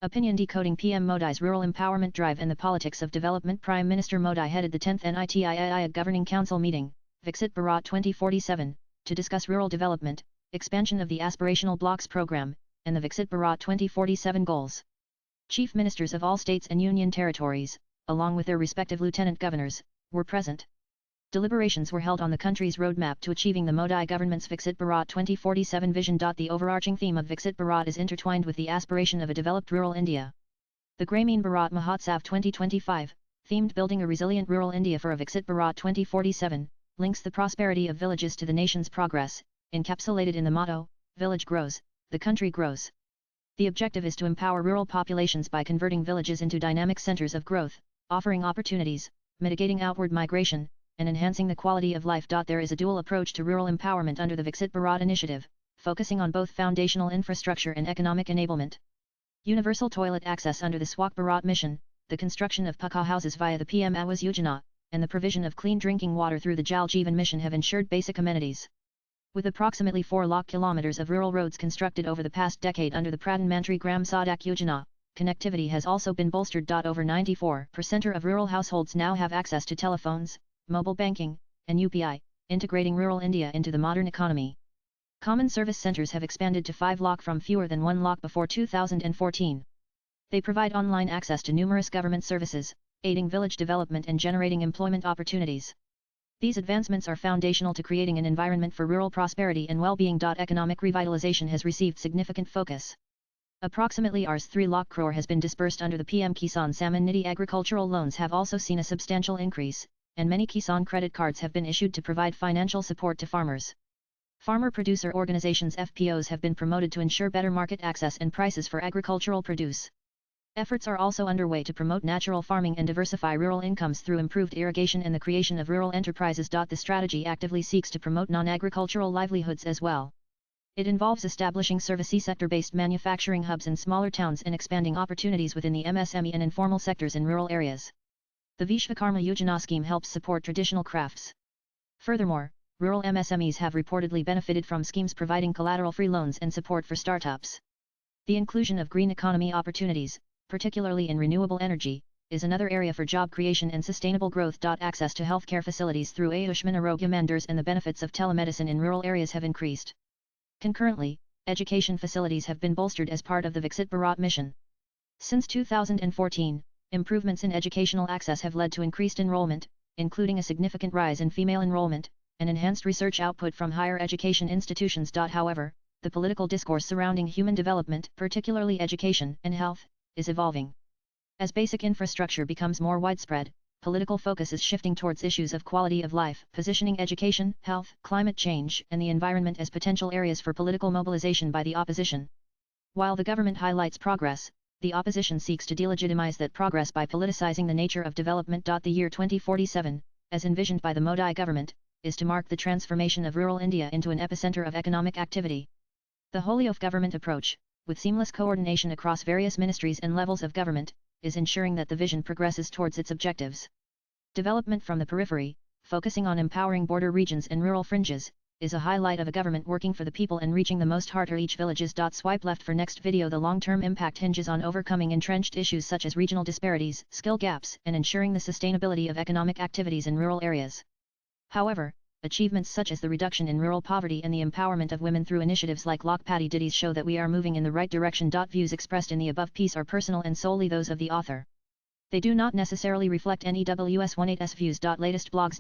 Opinion Decoding PM Modi's Rural Empowerment Drive and the Politics of Development. Prime Minister Modi headed the 10th NITIII Governing Council meeting, Viksit Bharat 2047, to discuss rural development, expansion of the Aspirational Blocks program, and the Viksit Bharat 2047 goals. Chief ministers of all states and union territories, along with their respective lieutenant governors, were present. Deliberations were held on the country's roadmap to achieving the Modi government's Viksit Bharat 2047 vision. The overarching theme of Viksit Bharat is intertwined with the aspiration of a developed rural India. The Grameen Bharat Mahotsav 2025, themed Building a Resilient Rural India for a Viksit Bharat 2047, links the prosperity of villages to the nation's progress, encapsulated in the motto, "Village grows, the country grows." The objective is to empower rural populations by converting villages into dynamic centers of growth, offering opportunities, mitigating outward migration, and enhancing the quality of life. There is a dual approach to rural empowerment under the Viksit Bharat initiative, focusing on both foundational infrastructure and economic enablement. Universal toilet access under the Swachh Bharat mission, the construction of Pakka houses via the PM Awas Yojana, and the provision of clean drinking water through the Jal Jeevan mission have ensured basic amenities. With approximately 4 lakh kilometers of rural roads constructed over the past decade under the Pradhan Mantri Gram Sadak Yojana, connectivity has also been bolstered. Over 94% of rural households now have access to telephones, mobile banking, and UPI, integrating rural India into the modern economy. Common service centres have expanded to 5 lakh from fewer than 1 lakh before 2014. They provide online access to numerous government services, aiding village development and generating employment opportunities. These advancements are foundational to creating an environment for rural prosperity and well-being. Economic revitalization has received significant focus. Approximately Rs 3 lakh crore has been disbursed under the PM Kisan Samman Nidhi. Agricultural loans have also seen a substantial increase, and many Kisan credit cards have been issued to provide financial support to farmers. Farmer-producer organizations (FPOs) have been promoted to ensure better market access and prices for agricultural produce. Efforts are also underway to promote natural farming and diversify rural incomes through improved irrigation and the creation of rural enterprises. The strategy actively seeks to promote non-agricultural livelihoods as well. It involves establishing service sector-based manufacturing hubs in smaller towns and expanding opportunities within the MSME and informal sectors in rural areas. The Vishwakarma Yojana scheme helps support traditional crafts. Furthermore, rural MSMEs have reportedly benefited from schemes providing collateral-free loans and support for startups. The inclusion of green economy opportunities, particularly in renewable energy, is another area for job creation and sustainable growth. Access to healthcare facilities through Ayushman Arogya Mandars and the benefits of telemedicine in rural areas have increased. Concurrently, education facilities have been bolstered as part of the Viksit Bharat mission. Since 2014, improvements in educational access have led to increased enrollment, including a significant rise in female enrollment, and enhanced research output from higher education institutions. However, the political discourse surrounding human development, particularly education and health, is evolving. As basic infrastructure becomes more widespread, political focus is shifting towards issues of quality of life, positioning education, health, climate change, and the environment as potential areas for political mobilization by the opposition. While the government highlights progress, the opposition seeks to delegitimize that progress by politicizing the nature of development. The year 2047, as envisioned by the Modi government, is to mark the transformation of rural India into an epicenter of economic activity. The wholly of government approach, with seamless coordination across various ministries and levels of government, is ensuring that the vision progresses towards its objectives. Development from the periphery, focusing on empowering border regions and rural fringes, is a highlight of a government working for the people and reaching the most heart-reach villages. Swipe left for next video. The long-term impact hinges on overcoming entrenched issues such as regional disparities, skill gaps, and ensuring the sustainability of economic activities in rural areas. However, achievements such as the reduction in rural poverty and the empowerment of women through initiatives like Lakpati Ditties show that we are moving in the right direction. Views expressed in the above piece are personal and solely those of the author. They do not necessarily reflect NEWS18's views. Latest blogs